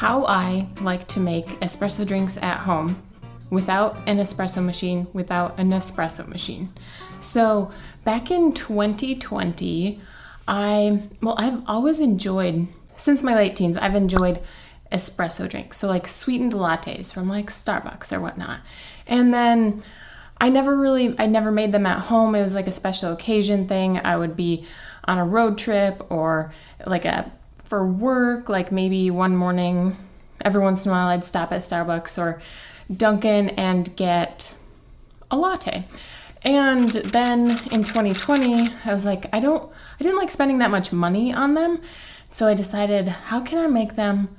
how I like to make espresso drinks at home without an espresso machine, without a Nespresso machine. So back in 2020, I've always enjoyed, since my late teens, I've enjoyed espresso drinks. So like sweetened lattes from like Starbucks or whatnot. And then I never made them at home. It was like a special occasion thing. I would be on a road trip or for work, like maybe one morning, every once in a while I'd stop at Starbucks or Dunkin' and get a latte. And then in 2020, I was like, I didn't like spending that much money on them. So I decided, how can I make them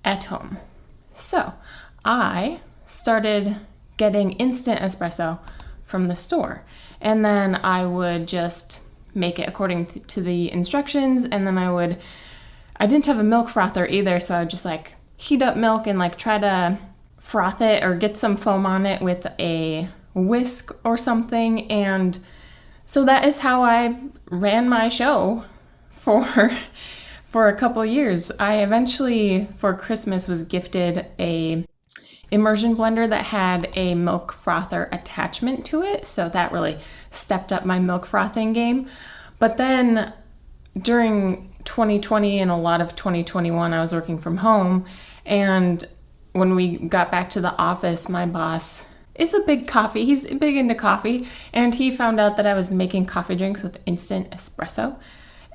at home? So I started getting instant espresso from the store. And then I would just make it according to the instructions. And then I didn't have a milk frother either. So I would just like heat up milk and like try to froth it or get some foam on it with a whisk or something. And so that is how I ran my show for a couple years. I eventually, for Christmas, was gifted a immersion blender that had a milk frother attachment to it. So that really stepped up my milk frothing game. But then during 2020 and a lot of 2021, I was working from home. And when we got back to the office, my boss is he's big into coffee. And he found out that I was making coffee drinks with instant espresso.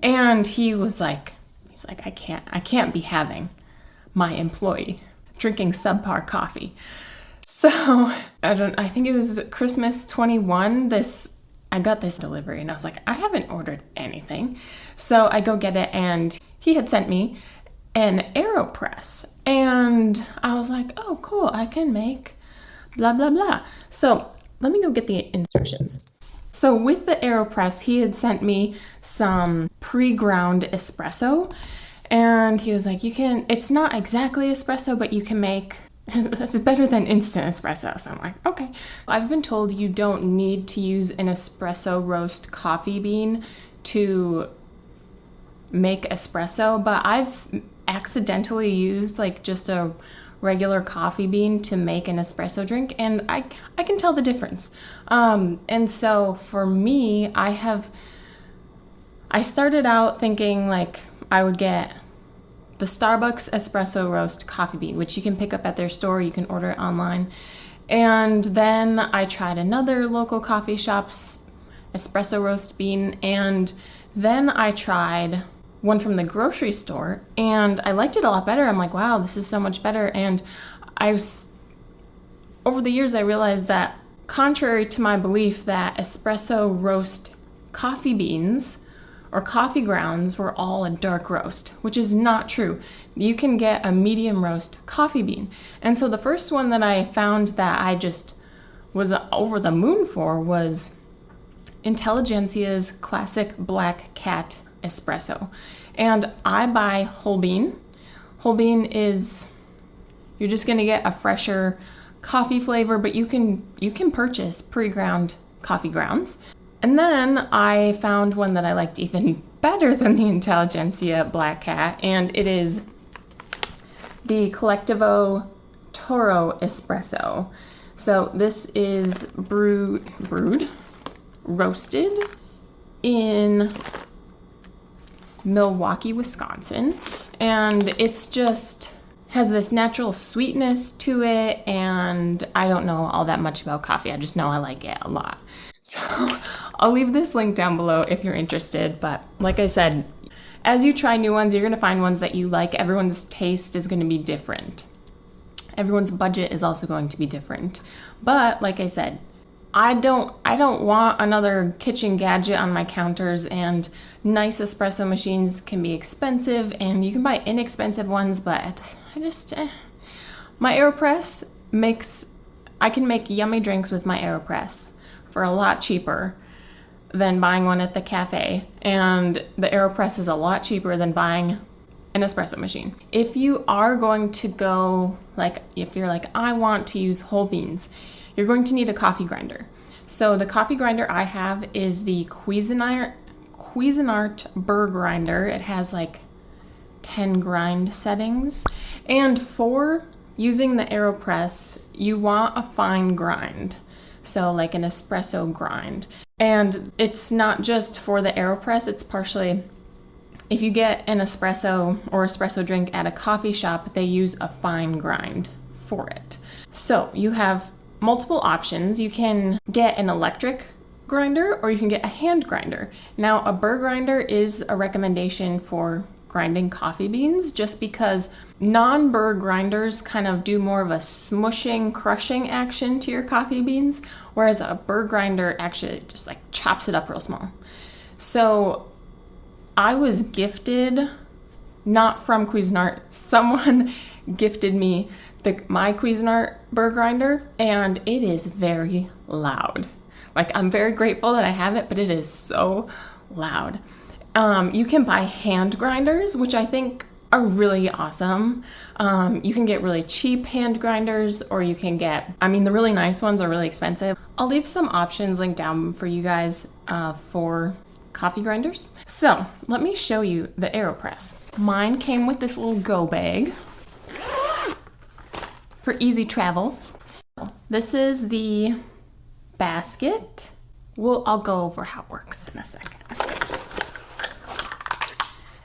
And he's like, I can't be having my employee drinking subpar coffee. So I think it was Christmas 21. I got this delivery and I was like, I haven't ordered anything. So I go get it and he had sent me an AeroPress. And I was like, oh, cool, I can make blah, blah, blah. So let me go get the instructions. So with the AeroPress, he had sent me some pre-ground espresso. And he was like, it's not exactly espresso, but you can make, it's better than instant espresso. So I'm like, okay. I've been told you don't need to use an espresso roast coffee bean to make espresso, but I've accidentally used like just a regular coffee bean to make an espresso drink, and I can tell the difference. And so for me, I started out thinking like I would get the Starbucks espresso roast coffee bean, which you can pick up at their store. You can order it online. And then I tried another local coffee shop's espresso roast bean. And then I tried one from the grocery store and I liked it a lot better. I'm like, wow, this is so much better. And over the years, I realized that contrary to my belief that espresso roast coffee beans or coffee grounds were all a dark roast, which is not true. You can get a medium roast coffee bean. And so the first one that I found that I just was over the moon for was Intelligentsia's classic Black Cat espresso. And I buy whole bean. Whole bean is, you're just gonna get a fresher coffee flavor, but you can purchase pre-ground coffee grounds. And then I found one that I liked even better than the Intelligentsia Black Cat, and it is the Collectivo Toro Espresso. So this is roasted in Milwaukee, Wisconsin, and it's just has this natural sweetness to it, and I don't know all that much about coffee. I just know I like it a lot. So I'll leave this link down below if you're interested. But like I said, as you try new ones, you're going to find ones that you like. Everyone's taste is going to be different. Everyone's budget is also going to be different. But like I said, I don't want another kitchen gadget on my counters, and nice espresso machines can be expensive and you can buy inexpensive ones, but my AeroPress I can make yummy drinks with my AeroPress for a lot cheaper than buying one at the cafe, and the AeroPress is a lot cheaper than buying an espresso machine. If you are going to go, if you're like, I want to use whole beans, you're going to need a coffee grinder. So the coffee grinder I have is the Cuisinart Burr grinder. It has 10 10 grind settings. And for using the AeroPress, you want a fine grind. So like an espresso grind. And it's not just for the AeroPress, it's partially, if you get an espresso or espresso drink at a coffee shop, they use a fine grind for it. So you have multiple options. You can get an electric grinder or you can get a hand grinder. Now, a burr grinder is a recommendation for grinding coffee beans just because non-burr grinders kind of do more of a smushing, crushing action to your coffee beans, whereas a burr grinder actually just like chops it up real small. So I was gifted, not from Cuisinart, someone gifted me my Cuisinart burr grinder, and it is very loud. Like, I'm very grateful that I have it, but it is so loud. You can buy hand grinders, which I think are really awesome. You can get really cheap hand grinders, or you can get, the really nice ones are really expensive. I'll leave some options linked down for you guys for coffee grinders. So let me show you the AeroPress. Mine came with this little go bag for easy travel. So this is the basket. I'll go over how it works in a second.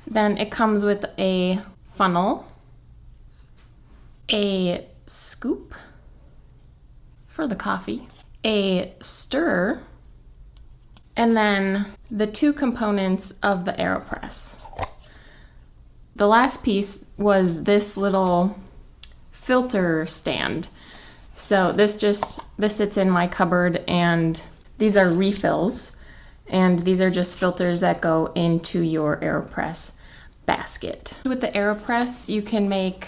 Then it comes with a funnel, a scoop for the coffee, a stirrer, and then the two components of the AeroPress. The last piece was this little filter stand. So this sits in my cupboard, and these are refills, and these are just filters that go into your AeroPress basket. With the AeroPress, you can make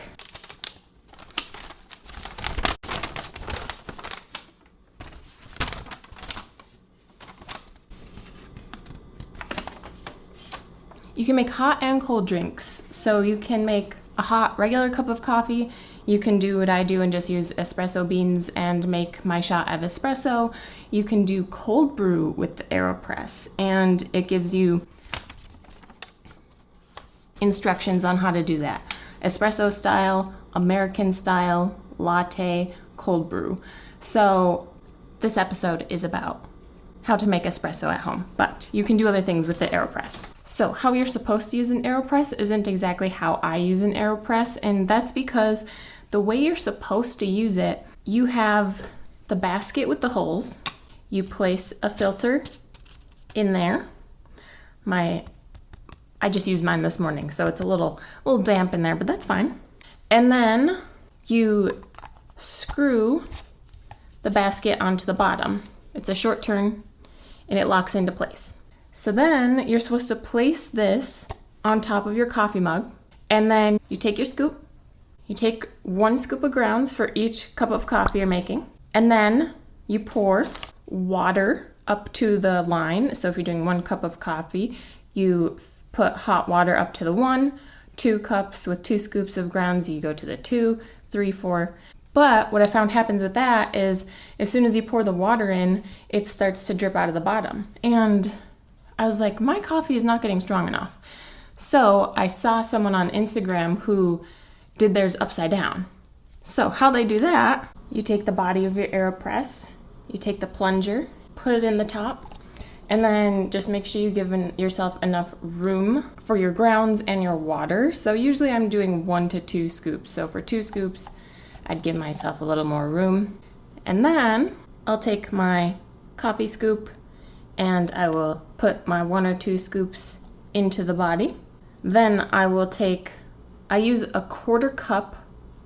hot and cold drinks. So you can make a hot regular cup of coffee. You can do what I do and just use espresso beans and make my shot of espresso. You can do cold brew with the AeroPress, and it gives you instructions on how to do that. Espresso style, American style, latte, cold brew. So this episode is about how to make espresso at home, but you can do other things with the AeroPress. So how you're supposed to use an AeroPress isn't exactly how I use an AeroPress, and that's because the way you're supposed to use it, you have the basket with the holes, you place a filter in there. I just used mine this morning, so it's a little damp in there, but that's fine. And then you screw the basket onto the bottom. It's a short turn, and it locks into place. So then you're supposed to place this on top of your coffee mug, and then you take your scoop. You take 1 scoop of grounds for each cup of coffee you're making, and then you pour water up to the line. So if you're doing 1 cup of coffee, you put hot water up to the 1, 2 cups with 2 scoops of grounds, you go to the 2, 3, 4. But what I found happens with that is as soon as you pour the water in, it starts to drip out of the bottom. And I was like, my coffee is not getting strong enough. So I saw someone on Instagram who did theirs upside down. So how they do that, you take the body of your AeroPress, you take the plunger, put it in the top, and then just make sure you give yourself enough room for your grounds and your water. So usually I'm doing 1 to 2 scoops. So for 2 scoops, I'd give myself a little more room. And then I'll take my coffee scoop and I will put my 1 or 2 scoops into the body. Then I use a 1/4 cup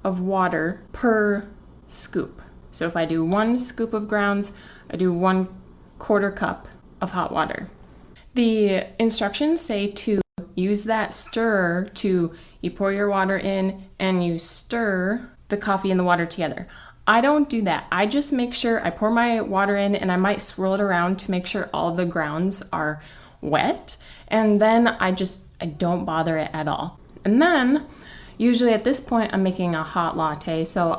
of water per scoop. So if I do 1 scoop of grounds, I do 1/4 cup of hot water. The instructions say to use that stirrer you pour your water in and you stir the coffee and the water together. I don't do that. I just make sure I pour my water in and I might swirl it around to make sure all the grounds are wet. And then I don't bother it at all. And then usually at this point I'm making a hot latte. So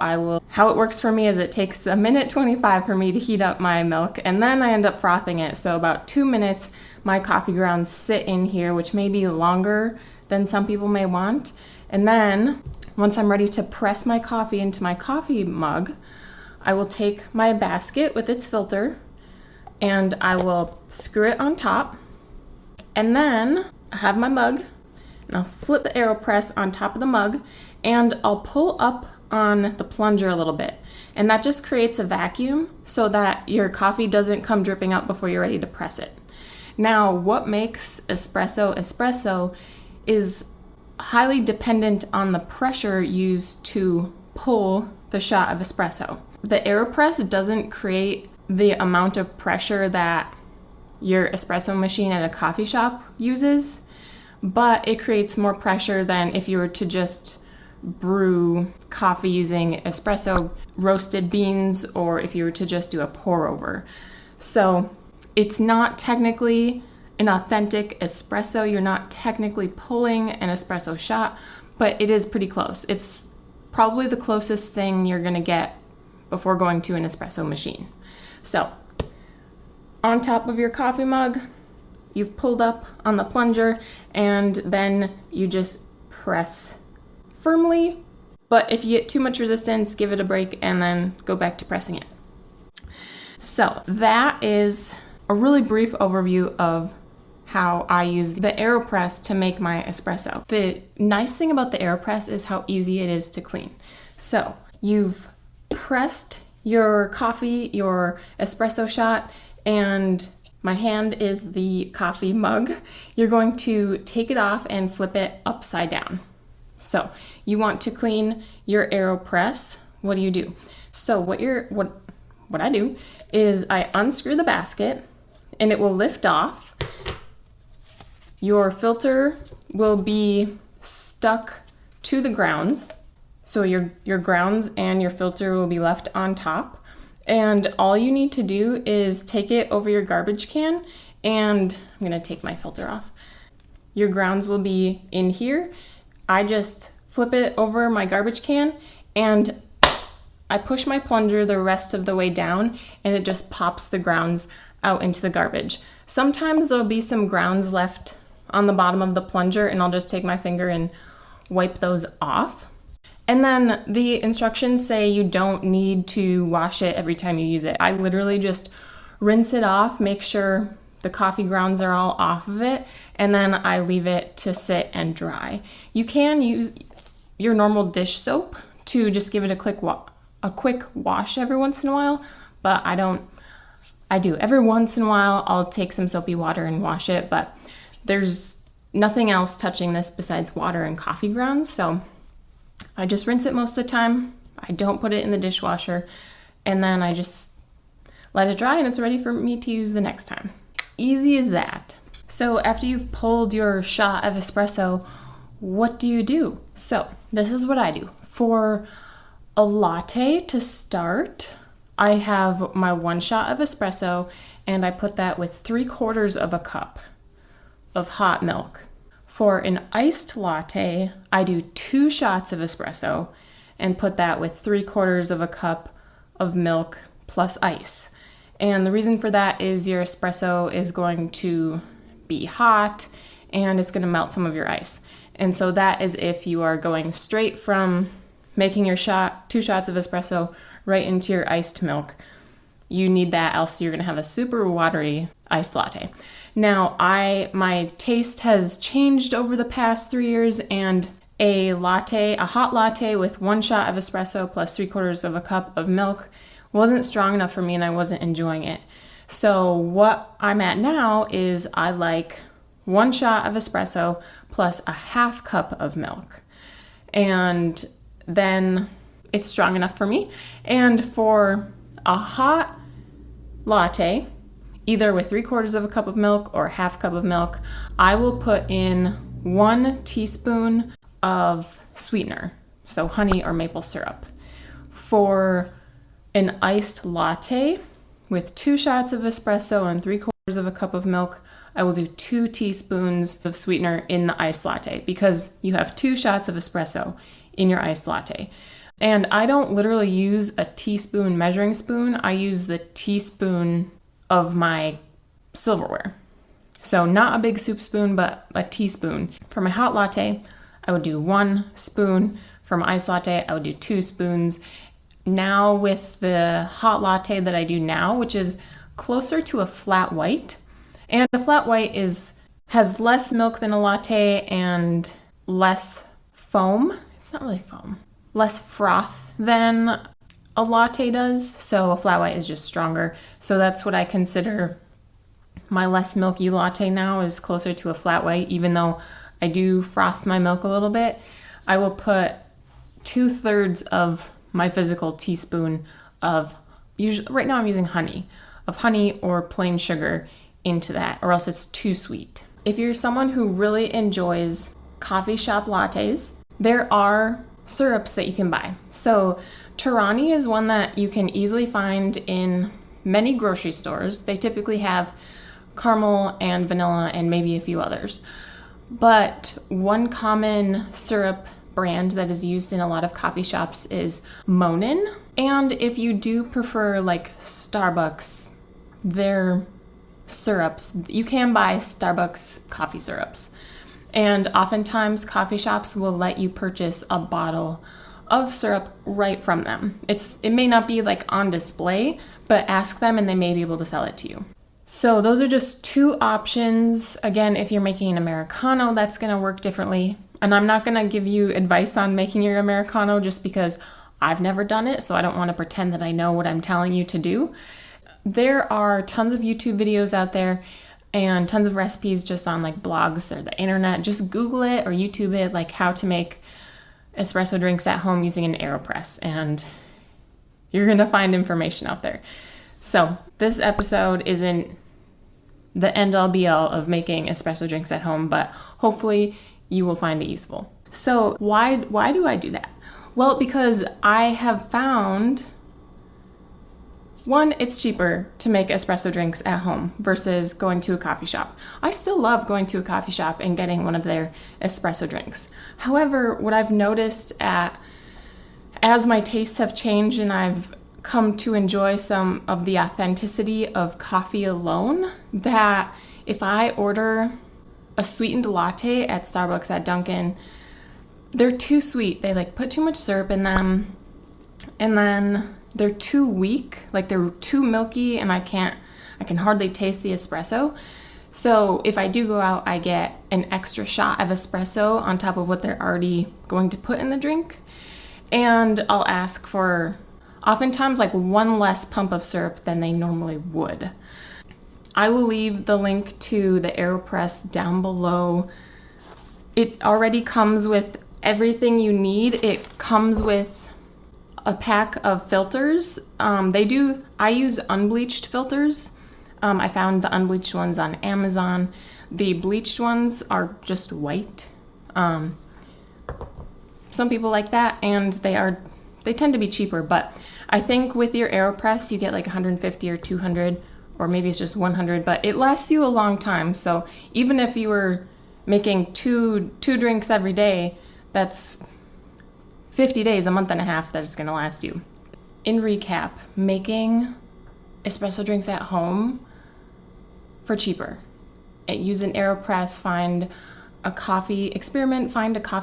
how it works for me is it takes 1:25 for me to heat up my milk, and then I end up frothing it. So about 2 minutes my coffee grounds sit in here, which may be longer than some people may want. And then once I'm ready to press my coffee into my coffee mug, I will take my basket with its filter and I will screw it on top. And then I have my mug and I'll flip the AeroPress on top of the mug and I'll pull up on the plunger a little bit. And that just creates a vacuum so that your coffee doesn't come dripping out before you're ready to press it. Now, what makes espresso is highly dependent on the pressure used to pull the shot of espresso. The AeroPress doesn't create the amount of pressure that your espresso machine at a coffee shop uses, but it creates more pressure than if you were to just brew coffee using espresso roasted beans, or if you were to just do a pour over. So it's not technically an authentic espresso. You're not technically pulling an espresso shot, but it is pretty close. It's probably the closest thing you're gonna get before going to an espresso machine. So on top of your coffee mug, you've pulled up on the plunger, and then you just press firmly. But if you get too much resistance, give it a break and then go back to pressing it. So that is a really brief overview of how I use the AeroPress to make my espresso. The nice thing about the AeroPress is how easy it is to clean. So you've pressed your coffee, your espresso shot, and my hand is the coffee mug. You're going to take it off and flip it upside down. So you want to clean your AeroPress. What do? So what I do is I unscrew the basket and it will lift off. Your filter will be stuck to the grounds. So your grounds and your filter will be left on top. And all you need to do is take it over your garbage can, and I'm gonna take my filter off. Your grounds will be in here. I just flip it over my garbage can and I push my plunger the rest of the way down, and it just pops the grounds out into the garbage. Sometimes there'll be some grounds left on the bottom of the plunger, and I'll just take my finger and wipe those off. And then the instructions say you don't need to wash it every time you use it. I literally just rinse it off, make sure the coffee grounds are all off of it, and then I leave it to sit and dry. You can use your normal dish soap to just give it a quick wash every once in a while, but I do. Every once in a while, I'll take some soapy water and wash it, but there's nothing else touching this besides water and coffee grounds, so I just rinse it most of the time. I don't put it in the dishwasher, and then I just let it dry and it's ready for me to use the next time. Easy as that. So after you've pulled your shot of espresso, what do you do? So this is what I do. For a latte to start, I have my 1 shot of espresso and I put that with 3/4 of a cup of hot milk. For an iced latte, I do 2 shots of espresso and put that with 3/4 of a cup of milk plus ice. And the reason for that is your espresso is going to be hot and it's going to melt some of your ice. And so that is if you are going straight from making your 2 shots of espresso right into your iced milk. You need that, else you're going to have a super watery iced latte. Now, my taste has changed over the past 3 years, and a hot latte with 1 shot of espresso plus 3/4 of a cup of milk wasn't strong enough for me and I wasn't enjoying it. So what I'm at now is I like 1 shot of espresso plus a 1/2 cup of milk. And then it's strong enough for me. And for a hot latte, either with 3/4 of a cup of milk or 1/2 cup of milk, I will put in 1 teaspoon of sweetener, so honey or maple syrup. For an iced latte with 2 shots of espresso and 3/4 of a cup of milk, I will do 2 teaspoons of sweetener in the iced latte because you have 2 shots of espresso in your iced latte. And I don't literally use a teaspoon measuring spoon. I use the teaspoon of my silverware. So not a big soup spoon, but a teaspoon. For my hot latte, I would do 1 spoon. For my iced latte, I would do 2 spoons. Now with the hot latte that I do now, which is closer to a flat white, and a flat white has less milk than a latte and less foam. It's not really foam. Less froth than a latte does, so a flat white is just stronger. So that's what I consider my less milky latte now, is closer to a flat white. Even though I do froth my milk a little bit, I will put 2/3 of my physical teaspoon of, usually right now I'm using honey or plain sugar into that, or else it's too sweet. If you're someone who really enjoys coffee shop lattes, there are syrups that you can buy. So Torani is one that you can easily find in many grocery stores. They typically have caramel and vanilla and maybe a few others. But one common syrup brand that is used in a lot of coffee shops is Monin. And if you do prefer like Starbucks, their syrups, you can buy Starbucks coffee syrups. And oftentimes coffee shops will let you purchase a bottle of syrup right from them. It may not be like on display, but ask them and they may be able to sell it to you. So those are just 2 options. Again, if you're making an Americano, that's going to work differently. And I'm not going to give you advice on making your Americano just because I've never done it, so I don't want to pretend that I know what I'm telling you to do. There are tons of YouTube videos out there and tons of recipes just on like blogs or the internet. Just Google it or YouTube it, like how to make espresso drinks at home using an AeroPress, and you're going to find information out there. So this episode isn't the end-all be-all of making espresso drinks at home, but hopefully you will find it useful. So why do I do that? Well, because I have found, one, it's cheaper to make espresso drinks at home versus going to a coffee shop. I still love going to a coffee shop and getting one of their espresso drinks. However, what I've noticed as my tastes have changed and I've come to enjoy some of the authenticity of coffee alone, that if I order a sweetened latte at Starbucks, at Dunkin', they're too sweet. They like put too much syrup in them, and then they're too weak, like they're too milky, and I can hardly taste the espresso. So if I do go out, I get an extra shot of espresso on top of what they're already going to put in the drink, and I'll ask for oftentimes like 1 less pump of syrup than they normally would. I will leave the link to the AeroPress down below. It already comes with everything you need. It comes with a pack of filters. I use unbleached filters. I found the unbleached ones on Amazon. The bleached ones are just white. Some people like that, and they tend to be cheaper, but I think with your AeroPress you get like 150 or 200, or maybe it's just 100, but it lasts you a long time. So even if you were making two drinks every day, that's 50 days, a month and a half that it's going to last you. In recap, making espresso drinks at home for cheaper. Use an AeroPress, find a coffee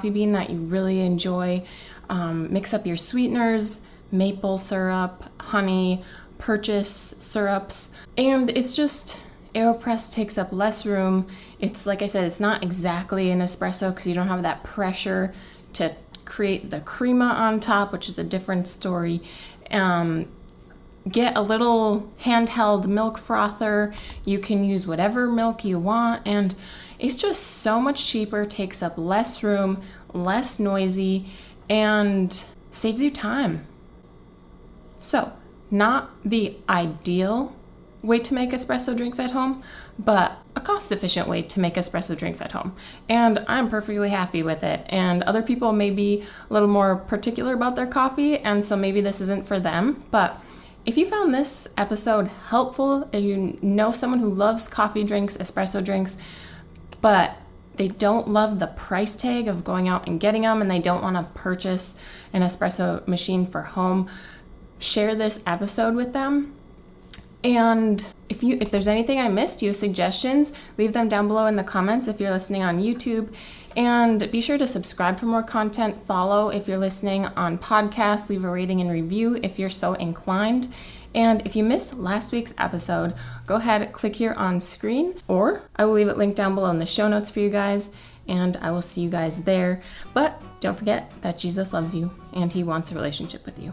bean that you really enjoy, mix up your sweeteners, maple syrup, honey, purchase syrups, and it's just, AeroPress takes up less room. It's like I said, it's not exactly an espresso because you don't have that pressure to create the crema on top, which is a different story. Get a little handheld milk frother. You can use whatever milk you want, and it's just so much cheaper, takes up less room, less noisy, and saves you time. So, not the ideal way to make espresso drinks at home, but a cost-efficient way to make espresso drinks at home. And I'm perfectly happy with it. And other people may be a little more particular about their coffee, and so maybe this isn't for them. But if you found this episode helpful, and you know someone who loves coffee drinks, espresso drinks, but they don't love the price tag of going out and getting them, and they don't want to purchase an espresso machine for home, share this episode with them. And if there's anything I missed, you have suggestions, leave them down below in the comments if you're listening on YouTube. And be sure to subscribe for more content, follow if you're listening on podcasts, leave a rating and review if you're so inclined. And if you missed last week's episode, go ahead, click here on screen, or I will leave it linked down below in the show notes for you guys, and I will see you guys there. But don't forget that Jesus loves you and he wants a relationship with you.